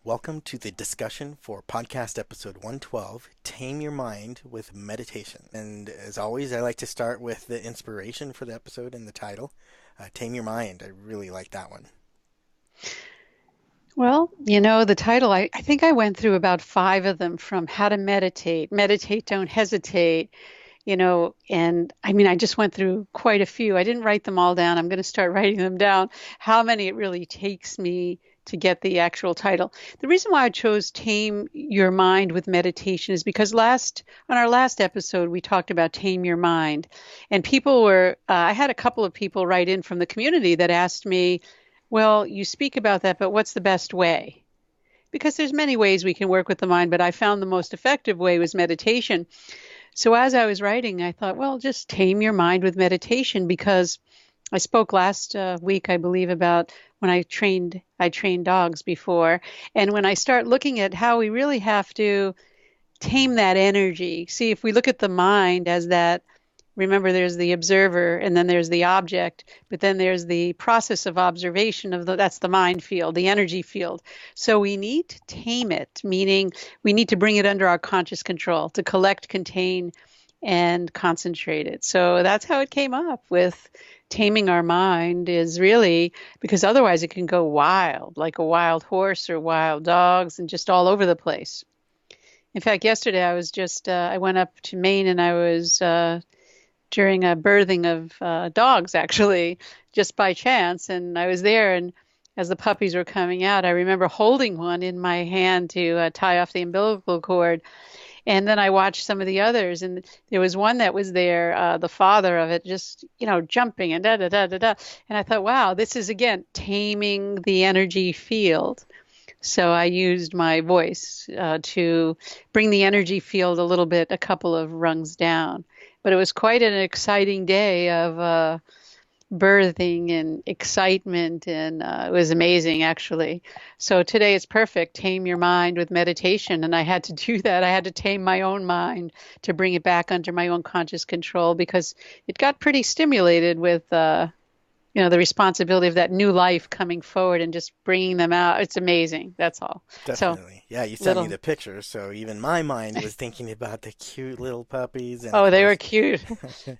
Welcome to the discussion for podcast episode 112, Tame Your Mind with Meditation. And as always, I like to start with the inspiration for the episode and the title, Tame Your Mind. I really like that one. Well, the title, I think I went through about five of them from how to meditate, don't hesitate, and I mean, I just went through quite a few. I didn't write them all down. I'm going to start writing them down, how many it really takes me to get the actual title. The reason why I chose Tame Your Mind with Meditation is because on our last episode, we talked about Tame Your Mind. And I had a couple of people write in from the community that asked me, well, you speak about that, but what's the best way? Because there's many ways we can work with the mind, but I found the most effective way was meditation. So as I was writing, I thought, well, just tame your mind with meditation, because I spoke last week, I believe, about when I trained dogs before. And when I start looking at how we really have to tame that energy, see, if we look at the mind as that, remember, there's the observer and then there's the object, but then there's the process of observation that's the mind field, the energy field. So we need to tame it, meaning we need to bring it under our conscious control to collect, contain, and concentrate it. So that's how it came up with taming our mind, is really because otherwise it can go wild, like a wild horse or wild dogs, and just all over the place. In fact, yesterday I went up to Maine, and I was during a birthing of dogs, actually, just by chance. And I was there, and as the puppies were coming out, I remember holding one in my hand to tie off the umbilical cord. And then I watched some of the others, and there was one that was there, the father of it, just, jumping and da da da da da. And I thought, wow, this is, again, taming the energy field. So I used my voice to bring the energy field a couple of rungs down. But it was quite an exciting day of birthing and excitement, and it was amazing, actually. So today it's perfect, tame your mind with meditation, and I had to do that. I had to tame my own mind to bring it back under my own conscious control, because it got pretty stimulated with the responsibility of that new life coming forward and just bringing them out. It's amazing. That's all. So Definitely. Yeah, you sent me little, the pictures, so even my mind was thinking about the cute little puppies, and of oh, they were course, cute.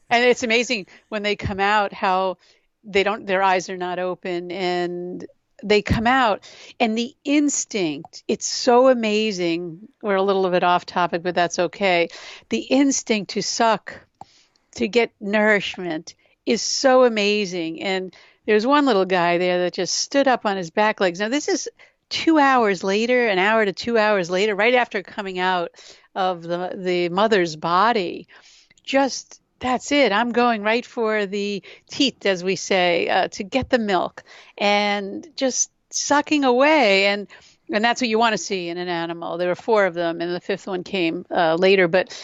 And it's amazing when they come out how their eyes are not open, and they come out, and the instinct, it's so amazing. We're a little bit off topic, but that's okay. The instinct to suck, to get nourishment, is so amazing. And there's one little guy there that just stood up on his back legs. Now, this is 2 hours later, an hour to 2 hours later, right after coming out of the mother's body. Just that's it. I'm going right for the teat, as we say, to get the milk, and just sucking away. And that's what you want to see in an animal. There were four of them, and the fifth one came later. But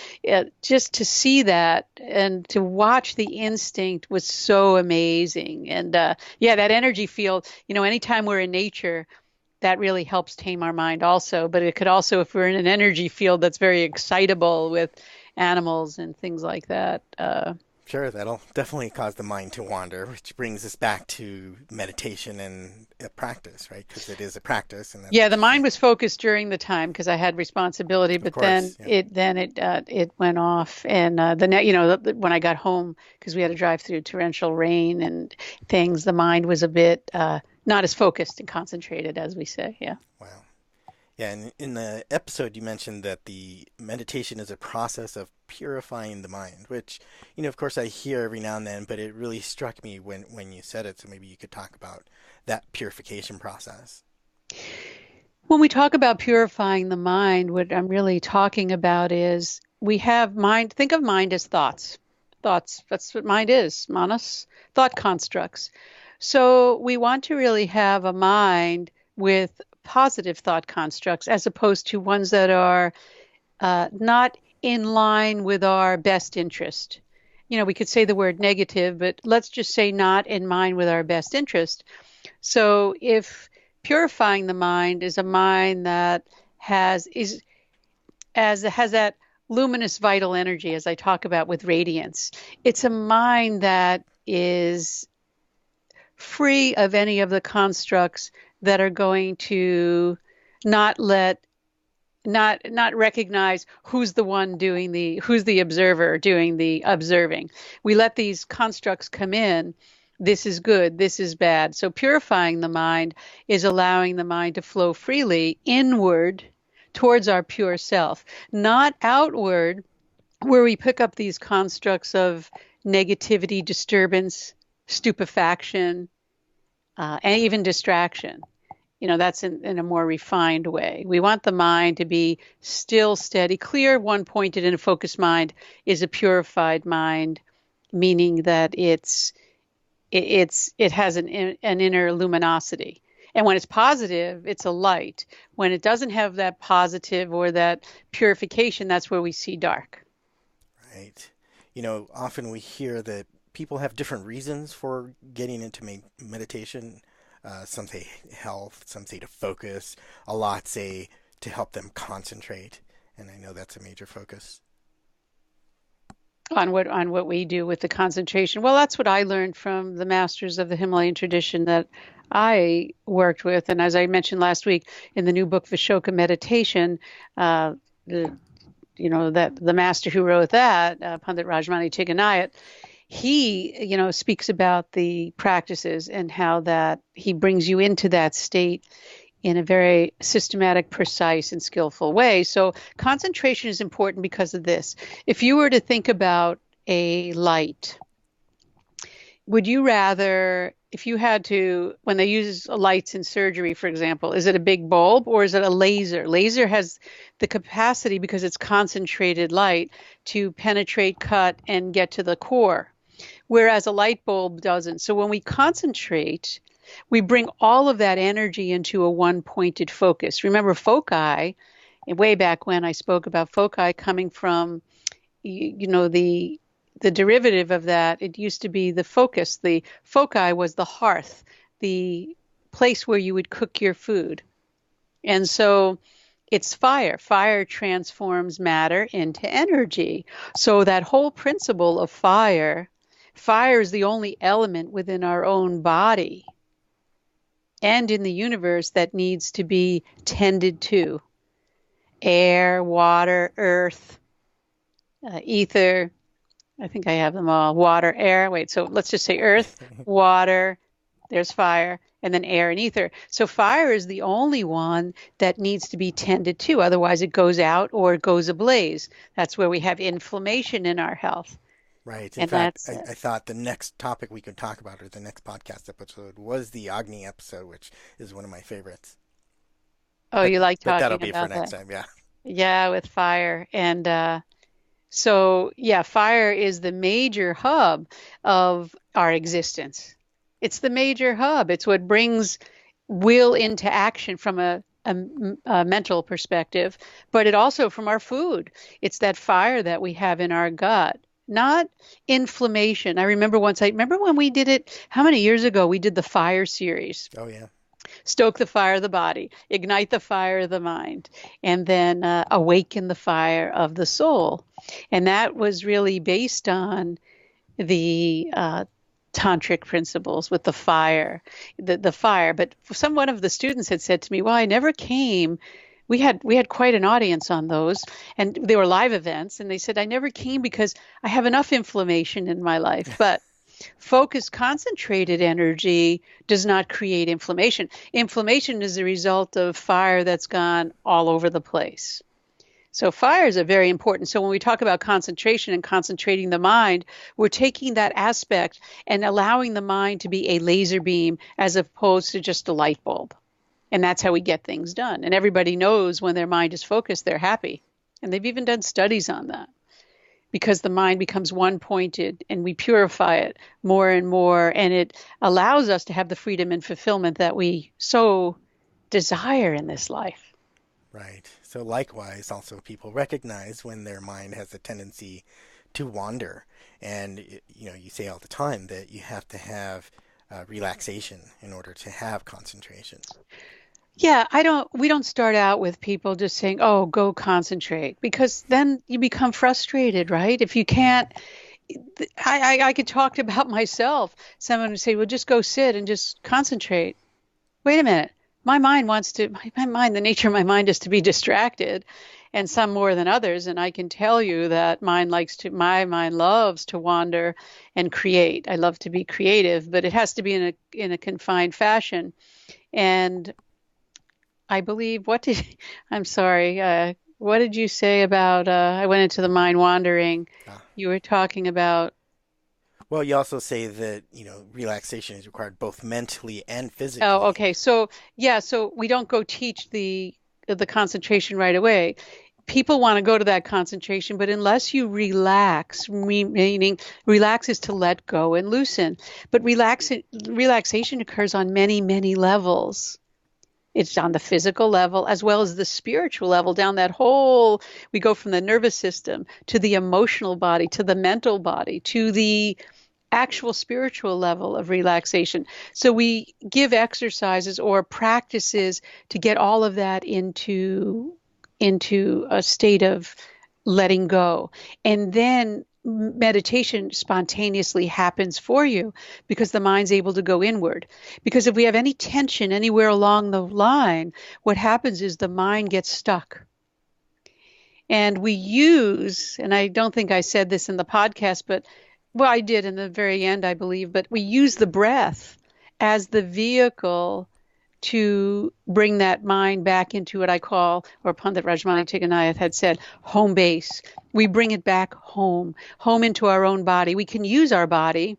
just to see that and to watch the instinct was so amazing. And yeah, that energy field, anytime we're in nature, that really helps tame our mind also. But it could also, if we're in an energy field that's very excitable with animals and things like that. sure, that'll definitely cause the mind to wander, which brings us back to meditation and a practice, right? Because it is a practice, and Yeah, that's the mind was focused during the time because I had responsibility, of but then course, yeah. it went off, and when I got home, because we had to drive through torrential rain and things, the mind was a bit not as focused and concentrated, as we say. Yeah. Wow. Yeah, and in the episode, you mentioned that the meditation is a process of purifying the mind, which, of course, I hear every now and then, but it really struck me when you said it. So maybe you could talk about that purification process. When we talk about purifying the mind, what I'm really talking about is we have mind. Think of mind as thoughts. Thoughts. That's what mind is. Manas. Thought constructs. So we want to really have a mind with positive thought constructs, as opposed to ones that are not in line with our best interest. We could say the word negative, but let's just say not in line with our best interest. So if purifying the mind is a mind that has that luminous vital energy, as I talk about with radiance, it's a mind that is free of any of the constructs that are going to not let not recognize who's the one doing who's the observer doing the observing. We let these constructs come in. This is good, this is bad. So purifying the mind is allowing the mind to flow freely inward towards our pure self, not outward, where we pick up these constructs of negativity, disturbance, stupefaction, and even distraction. That's in a more refined way. We want the mind to be still, steady, clear, one pointed, and a focused mind is a purified mind, meaning that it has an inner luminosity. And when it's positive, it's a light. When it doesn't have that positive or that purification, that's where we see dark. Right. Often we hear that people have different reasons for getting into meditation. Some say health, some say to focus, a lot say to help them concentrate. And I know that's a major focus. On what we do with the concentration. Well, that's what I learned from the masters of the Himalayan tradition that I worked with. And as I mentioned last week in the new book, Vishoka Meditation, the that the master who wrote that, Pandit Rajmani Chiganayat, he speaks about the practices and how that he brings you into that state in a very systematic, precise, and skillful way. So concentration is important because of this. If you were to think about a light, would you rather, if you had to, when they use lights in surgery, for example, is it a big bulb or is it a laser? Laser has the capacity, because it's concentrated light, to penetrate, cut, and get to the core, whereas a light bulb doesn't. So when we concentrate, we bring all of that energy into a one-pointed focus. Remember, foci, way back when I spoke about foci coming from, the derivative of that, it used to be the focus. The foci was the hearth, the place where you would cook your food. And so it's fire. Fire transforms matter into energy. So that whole principle of fire is the only element within our own body and in the universe that needs to be tended to. Air, water, earth, ether. I think I have them all. Water, air. Wait, so let's just say earth, water, there's fire, and then air and ether. So fire is the only one that needs to be tended to. Otherwise, it goes out or it goes ablaze. That's where we have inflammation in our health. Right. In And fact, that's I thought the next topic we could talk about, or the next podcast episode, was the Agni episode, which is one of my favorites. oh, But you like but that'll talking be for about next that. time. Yeah. Yeah, with fire. And so, yeah, fire is the major hub of our existence. It's the major hub. It's what brings will into action from a mental perspective, but it also from our food. It's that fire that we have in our gut, not inflammation. I remember when we did it, how many years ago we did the fire series. Oh yeah. Stoke the fire of the body, ignite the fire of the mind, and then awaken the fire of the soul. And that was really based on the tantric principles with the fire, the fire. But one of the students had said to me, "Well, I never came." We had quite an audience on those, and they were live events. And they said, "I never came because I have enough inflammation in my life." But focused, concentrated energy does not create inflammation. Inflammation is a result of fire that's gone all over the place. So fires are very important. So when we talk about concentration and concentrating the mind, we're taking that aspect and allowing the mind to be a laser beam as opposed to just a light bulb. And that's how we get things done. And everybody knows when their mind is focused, they're happy. And they've even done studies on that, because the mind becomes one pointed and we purify it more and more. And it allows us to have the freedom and fulfillment that we so desire in this life. Right. So likewise, also people recognize when their mind has a tendency to wander, and you say all the time that you have to have relaxation in order to have concentration. Yeah, we don't start out with people just saying, oh, go concentrate, because then you become frustrated, right? If you can't, I could talk about myself. Someone would say, well, just go sit and just concentrate. Wait a minute. my mind wants to, my mind, the nature of my mind is to be distracted, and some more than others. And I can tell you that my mind loves to wander and create. I love to be creative, but it has to be in a confined fashion. And I believe, I'm sorry, what did you say about, I went into the mind wandering. Ah. You were talking about, Well, you also say that, relaxation is required both mentally and oh, physically. okay. So, yeah, so we don't go teach the concentration right away. People want to go to that concentration, but unless you relax, meaning relax is to let go and loosen. But relaxation occurs on many, many levels. It's on the physical level as well as the spiritual level, down that whole, we go from the nervous system to the emotional body, to the mental body, to the actual spiritual level of relaxation. So we give exercises or practices to get all of that into a state of letting go. And then meditation spontaneously happens for you because the mind's able to go inward. Because if we have any tension anywhere along the line, what happens is the mind gets stuck. And we use, and I don't think I said this in the podcast, but well, I did in the very end, I believe, but we use the breath as the vehicle to bring that mind back into what I call, or Pandit Rajmani Tiganath had said, home base. We bring it back home, home into our own body. We can use our body,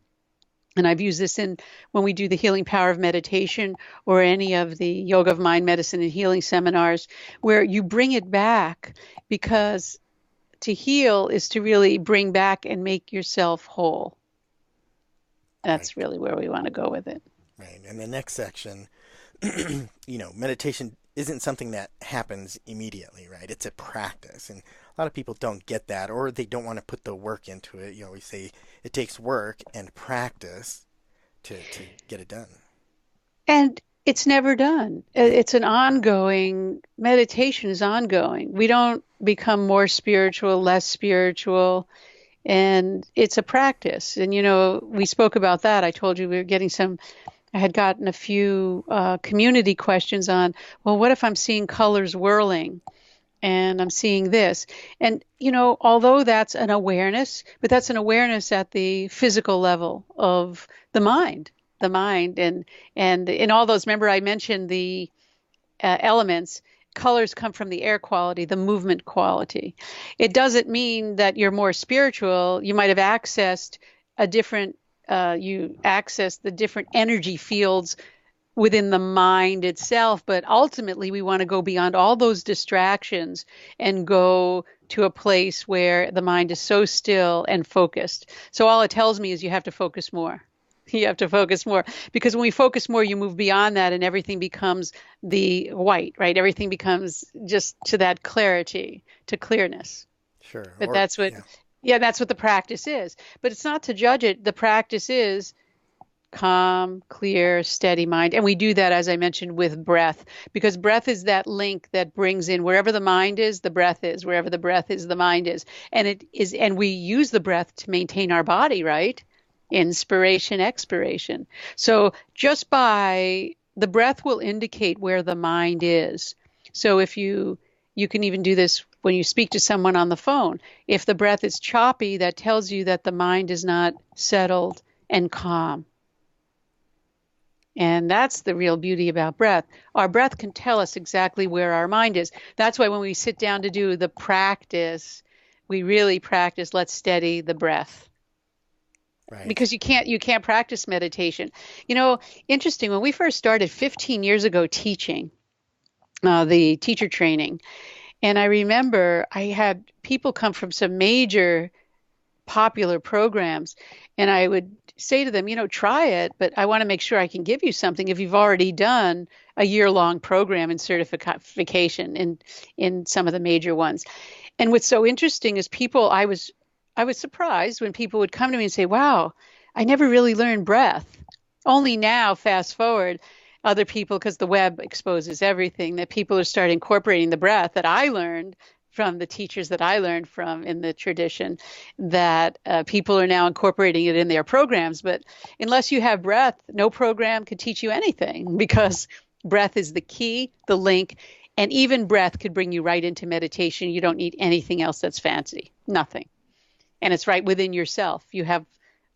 and I've used this in when we do the healing power of meditation or any of the yoga of mind medicine and healing seminars, where you bring it back because to heal is to really bring back and make yourself whole. That's Right, really where we want to go with it. right. And the next section, meditation isn't something that happens immediately, right? It's a practice. And a lot of people don't get that, or they don't want to put the work into it. We say it takes work and practice to get it done. And it's never done. It's an ongoing, meditation is ongoing. We don't become more spiritual, less spiritual, and it's a practice. And, we spoke about that. I told you we were getting I had gotten a few community questions on, well, what if I'm seeing colors whirling and I'm seeing this? And, although that's an awareness, but that's an awareness at the physical level of the mind. And in all those, remember I mentioned the elements, colors come from the air quality, the movement quality. It doesn't mean that you're more spiritual. You might have accessed a different, you access the different energy fields within the mind itself, but ultimately we want to go beyond all those distractions and go to a place where the mind is so still and focused. So all it tells me is you have to focus more. You have to focus more because when we focus more, you move beyond that and everything becomes the white, right? Everything becomes just to that clarity, to clearness. Sure. But Or, that's what, yeah. yeah, that's what the practice is. But it's not to judge it. The practice is calm, clear, steady mind. And we do that, as I mentioned, with breath, because breath is that link that brings in wherever the mind is, the breath is, wherever the breath is, the mind is. And it is, and we use the breath to maintain our body, right? Inspiration, expiration. So just by the breath will indicate where the mind is. So if you can even do this when you speak to someone on the phone. If the breath is choppy, that tells you that the mind is not settled and calm. And that's the real beauty about breath. Our breath can tell us exactly where our mind is. That's why when we sit down to do the practice, we really practice, let's steady the breath. Right. Because you can't practice meditation. Interesting, when we first started 15 years ago teaching, the teacher training, and I remember I had people come from some major popular programs, and I would say to them, try it, but I want to make sure I can give you something if you've already done a year-long program in certification in some of the major ones. And what's so interesting is I was surprised when people would come to me and say, "Wow, I never really learned breath." Only now, fast forward, other people, because the web exposes everything, that people are starting incorporating the breath that I learned from the teachers that I learned from in the tradition, that people are now incorporating it in their programs. But unless you have breath, no program could teach you anything because Breath is the key, the link, and even breath could bring you right into meditation. You don't need anything else that's fancy, nothing. And it's right within yourself. You have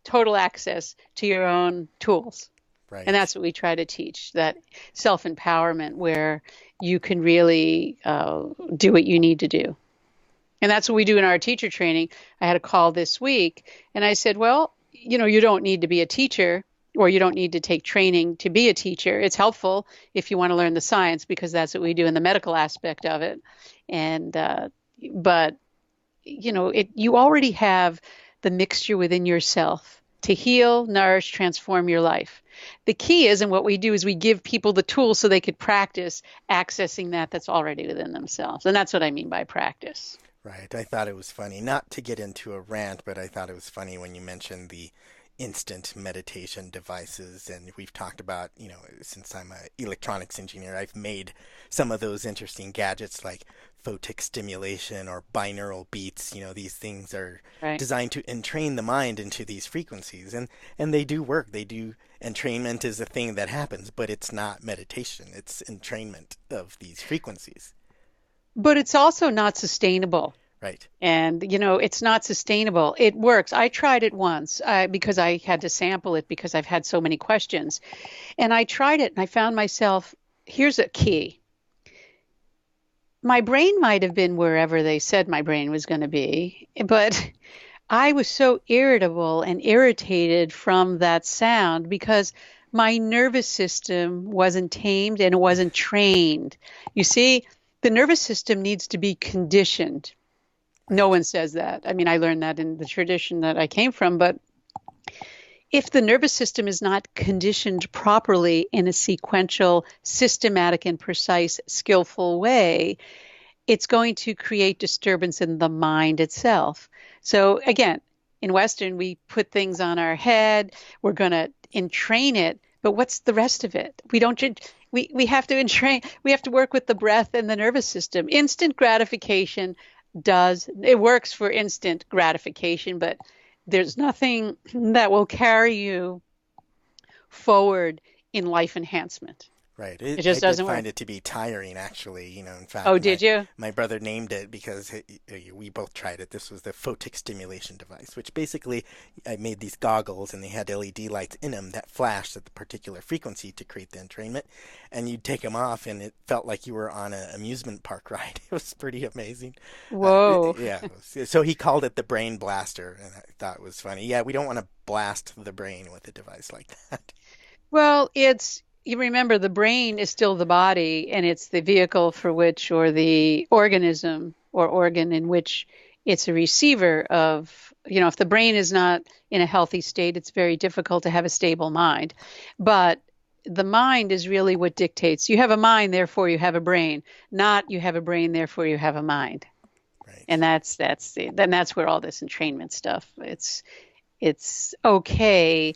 total access to your own tools. And Right. that's what we try to teach, that self-empowerment where you can really do what you need to do. And that's what we do in our teacher training. I had a call this week and I said, well, you don't need to be a teacher or you don't need to take training to be a teacher. It's helpful if you want to learn the science because that's what we do in the medical aspect of it. And, but, you already have the mixture within yourself to heal, nourish, transform your life. The key is, and what we do is we give people the tools so they could practice accessing that's already within themselves. And that's what I mean by practice. Right. I thought it was funny, not to get into a rant, but I thought it was funny when you mentioned the instant meditation devices. And we've talked about, since I'm an electronics engineer, I've made some of those interesting gadgets like photic stimulation or binaural beats. These things are Right. designed to entrain the mind into these frequencies. And they do work. They do. Entrainment is a thing that happens, but it's not meditation. It's entrainment of these frequencies. But it's also not sustainable. Right. And, it's not sustainable. It works. I tried it once because I had to sample it because I've had so many questions. And I tried it and I found myself, here's a key. My brain might have been wherever they said my brain was going to be, but I was so irritable and irritated from that sound because my nervous system wasn't tamed and it wasn't trained. You see, the nervous system needs to be conditioned. No Right. one says that. I mean, I learned that in the tradition that I came from, but if the nervous system is not conditioned properly in a sequential, systematic, and precise, skillful way, it's going to create disturbance in the mind itself. So again, in Western, we put things on our head. We're going to entrain it, but what's the rest of it? We don't. We have to entrain. We have to work with the breath and the nervous system. Instant gratification does it works for instant gratification, but there's nothing that will carry you forward in life enhancement. Right. It I just did doesn't work. find it to be tiring, actually. In Oh, fact, did you? my brother named it because we both tried it. This was the photic stimulation device, which basically I made these goggles and they had LED lights in them that flashed at the particular frequency to create the entrainment. And you'd take them off and it felt like you were on an amusement park ride. It was pretty amazing. Whoa. Yeah. So he called it the brain blaster, and I thought it was funny. Yeah, we don't want to blast the brain with a device like that. Well, you remember the brain is still the body and it's the vehicle for which, or the organism or organ in which it's a receiver of, if the brain is not in a healthy state, it's very difficult to have a stable mind. But the mind is really what dictates. You have a mind, therefore you have a brain, not you have a brain, therefore you have a mind. Right. And that's where all this entrainment stuff, it's okay,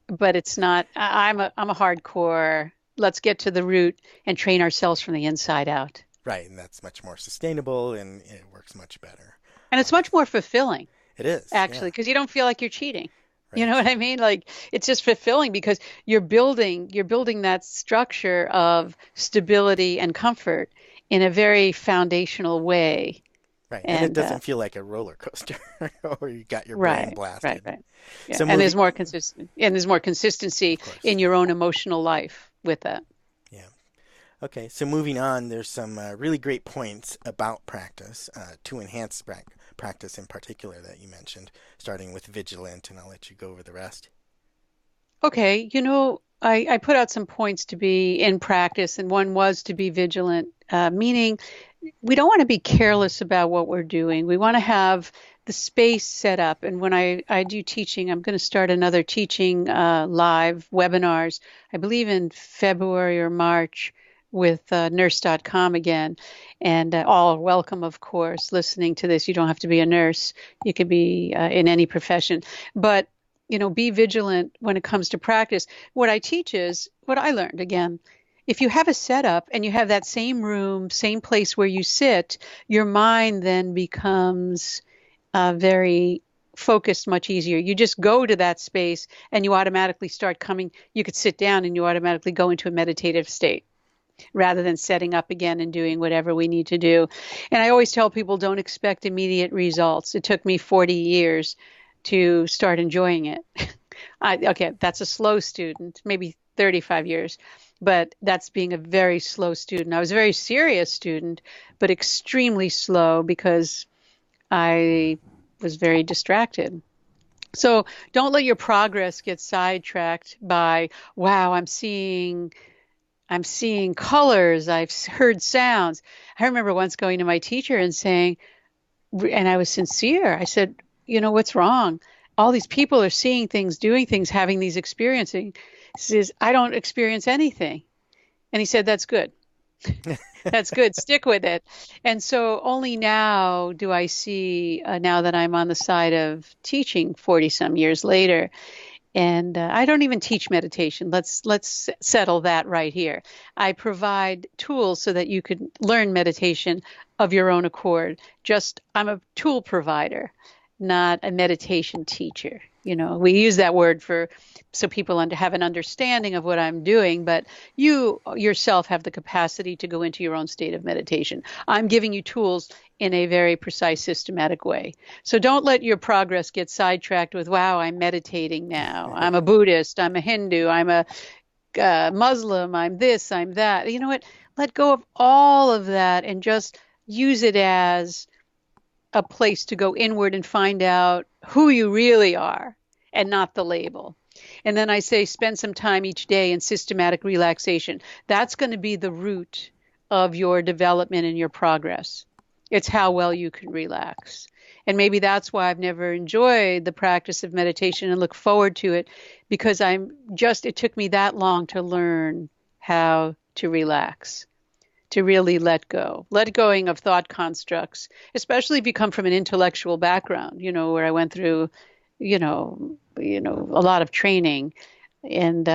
but it's not. I'm a hardcore. Let's get to the root and train ourselves from the inside out. Right, and that's much more sustainable and it works much better. And it's much more fulfilling, It is, yeah, actually, because you don't feel like you're cheating. You know right, what I mean? Like it's just fulfilling because you're building that structure of stability and comfort in a very foundational way. right. And it And doesn't feel like a roller coaster or you got your brain right, right, blasted. right. Yeah. So And moving, there's more consistency of course, in your own emotional life with that. yeah. Okay, so moving on, there's some really great points about practice to enhance practice in particular that you mentioned, starting with vigilant, and I'll let you go over the rest. Okay, I put out some points to be in practice, and one was to be vigilant, meaning we don't want to be careless about what we're doing. We want to have the space set up. And when I do teaching, I'm going to start another teaching live webinars, I believe in February or March with nurse.com again. And all are welcome, of course, listening to this. You don't have to be a nurse. You could be in any profession. But be vigilant when it comes to practice. What I teach is what I learned again. If you have a setup and you have that same room, same place where you sit, your mind then becomes very focused much easier. You just go to that space and you automatically start coming. You could sit down and you automatically go into a meditative state. rather than setting up again and doing whatever we need to do. And I always tell people don't expect immediate results. It took me 40 years to start enjoying it. Okay, that's a slow student, maybe 35 years, but that's being a very slow student. I was a very serious student, but extremely slow because I was very distracted. So don't let your progress get sidetracked by, wow, I'm seeing colors, I've heard sounds. I remember once going to my teacher and saying, and I was sincere. I said, what's wrong? All these people are seeing things, doing things, having these experiencing. He says, I don't experience anything. And he said, that's good. That's good. Stick with it. And so only now do I see, now that I'm on the side of teaching 40 some years later, and I don't even teach meditation. Let's settle that right here. I provide tools so that you can learn meditation of your own accord. Just I'm a tool provider, not a meditation teacher. We use that word for so people have an understanding of what I'm doing, but you yourself have the capacity to go into your own state of meditation. I'm giving you tools in a very precise, systematic way. So don't let your progress get sidetracked with, wow, I'm meditating now. I'm a Buddhist. I'm a Hindu. I'm a Muslim. I'm this. I'm that. You know what? Let go of all of that and just use it as a place to go inward and find out who you really are and not the label. And then I say, spend some time each day in systematic relaxation. That's going to be the root of your development and your progress. It's how well you can relax. And maybe that's why I've never enjoyed the practice of meditation and look forward to it, because it took me that long to learn how to relax, to really let going of thought constructs, especially if you come from an intellectual background, where I went through, a lot of training. And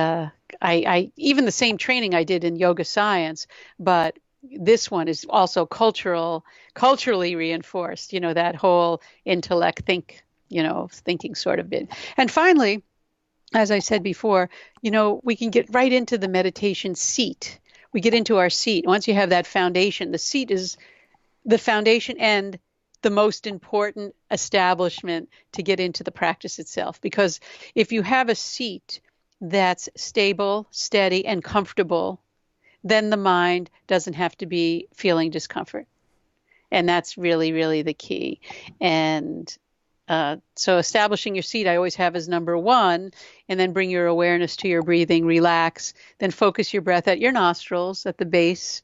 I even the same training I did in yoga science, but this one is also culturally reinforced, that whole intellect thinking sort of bit. And finally, as I said before, we can get right into the meditation seat. We get into our seat. Once you have that foundation, the seat is the foundation and the most important establishment to get into the practice itself. Because if you have a seat that's stable, steady, and comfortable, then the mind doesn't have to be feeling discomfort. And that's really, really the key. And so establishing your seat, I always have as number one, and then bring your awareness to your breathing, relax, then focus your breath at your nostrils, at the base.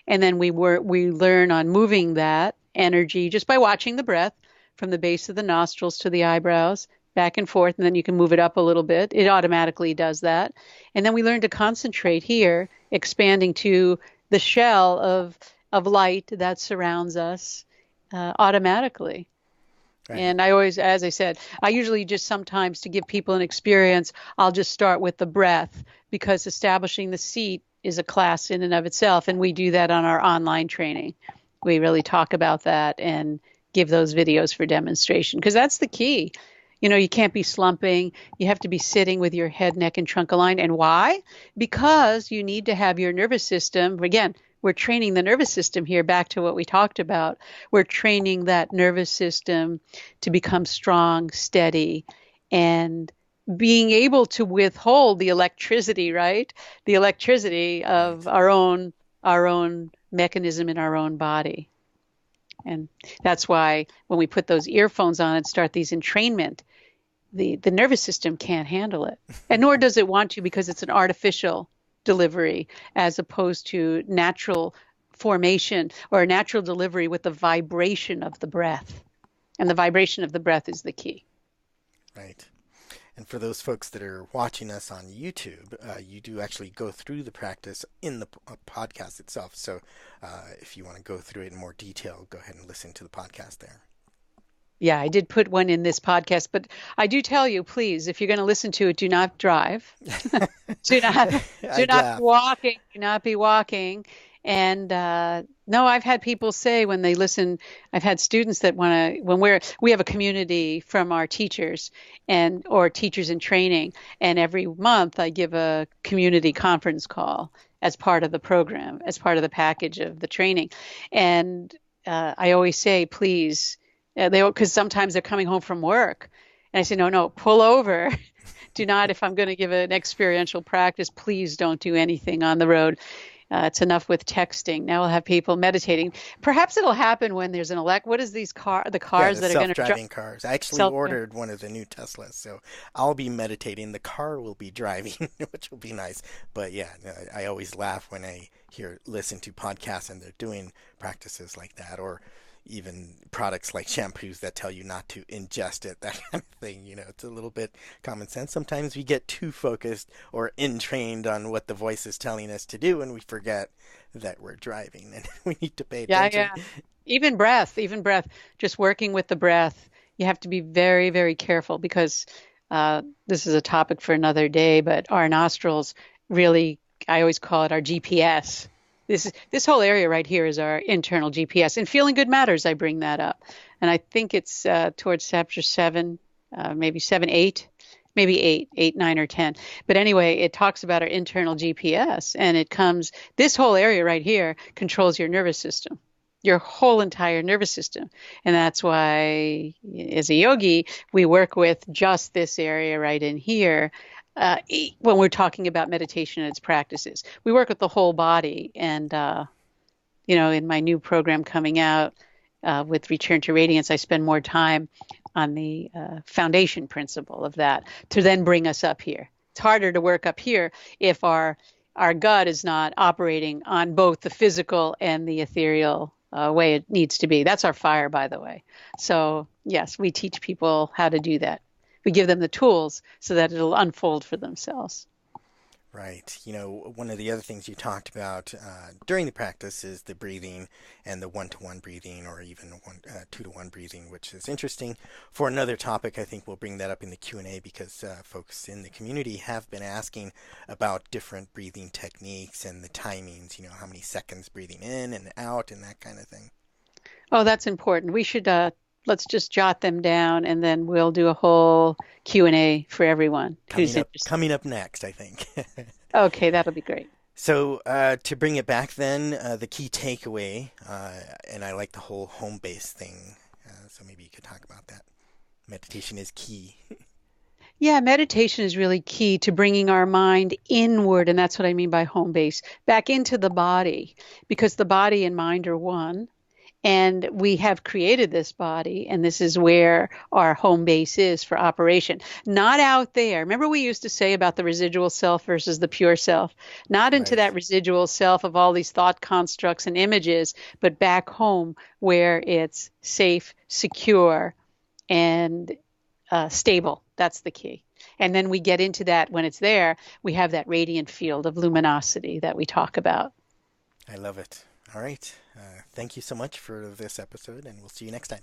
And then we learn on moving that energy just by watching the breath from the base of the nostrils to the eyebrows, back and forth, and then you can move it up a little bit. It automatically does that. And then we learn to concentrate here, expanding to the shell of light that surrounds us automatically. Right. And I always, as I said, I usually just sometimes to give people an experience, I'll just start with the breath, because establishing the seat is a class in and of itself. And we do that on our online training. We really talk about that and give those videos for demonstration, because that's the key. You can't be slumping. You have to be sitting with your head, neck, and trunk aligned. And why? Because you need to have your nervous system. Again, we're training the nervous system here, back to what we talked about. We're training that nervous system to become strong, steady, and being able to withhold the electricity, right? The electricity of our own mechanism in our own body. And that's why when we put those earphones on and start these entrainment, the nervous system can't handle it. And nor does it want to, because it's an artificial delivery as opposed to natural formation or a natural delivery with the vibration of the breath. And the vibration of the breath is the key. Right. And for those folks that are watching us on YouTube, you do actually go through the practice in the podcast itself. So if you want to go through it in more detail, go ahead and listen to the podcast there. Yeah, I did put one in this podcast, but I do tell you, please, if you're going to listen to it, do not drive. do not be walking. And No, I've had people say when they listen, I've had students that want to, when we have a community from our teachers and or teachers in training, and every month I give a community conference call as part of the program, as part of the package of the training. And I always say, please, because sometimes they're coming home from work. And I say, no, no, pull over. Do not, if I'm going to give an experiential practice, please don't do anything on the road. It's enough with texting. Now we'll have people meditating. Perhaps it'll happen when there's an elect. What is the Yeah, cars the that are going to drive self-driving cars. I actually self? ordered one of the new Teslas, so I'll be meditating. The car will be driving, which will be nice. But yeah, no, I always laugh when I listen to podcasts and they're doing practices like that, or even products like shampoos that tell you not to ingest it, that kind of thing. It's a little bit common sense. Sometimes we get too focused or entrained on what the voice is telling us to do, and we forget that we're driving and we need to pay Yeah, attention. yeah. Even breath, just working with the breath. You have to be very, very careful because this is a topic for another day, but our nostrils really, I always call it our GPS. This whole area right here is our internal GPS. And feeling good matters, I bring that up. And I think it's towards chapter seven, maybe seven, eight, maybe eight, nine, or 10. But anyway, it talks about our internal GPS, and this whole area right here controls your nervous system, your whole entire nervous system. And that's why, as a yogi, we work with just this area right in here. When we're talking about meditation and its practices, we work with the whole body. And, in my new program coming out with Return to Radiance, I spend more time on the foundation principle of that to then bring us up here. It's harder to work up here if our gut is not operating on both the physical and the ethereal way it needs to be. That's our fire, by the way. So, yes, we teach people how to do that. We give them the tools so that it'll unfold for themselves. Right. One of the other things you talked about during the practice is the breathing and the one-to-one breathing, or even two-to-one breathing, which is interesting. For another topic, I think we'll bring that up in the Q&A because folks in the community have been asking about different breathing techniques and the timings, how many seconds breathing in and out and that kind of thing. Oh, that's important. We should let's just jot them down and then we'll do a whole Q&A for everyone who's interested. Coming up next, I think. Okay, that'll be great. So to bring it back then, the key takeaway, and I like the whole home base thing, so maybe you could talk about that. Meditation is key. Yeah, meditation is really key to bringing our mind inward, and that's what I mean by home base, back into the body, because the body and mind are one. And we have created this body, and this is where our home base is for operation. Not out there. Remember, we used to say about the residual self versus the pure self, not into Right. that residual self of all these thought constructs and images, but back home where it's safe, secure, and stable. That's the key. And then we get into that when it's there, we have that radiant field of luminosity that we talk about. I love it. All right. Thank you so much for this episode, and we'll see you next time.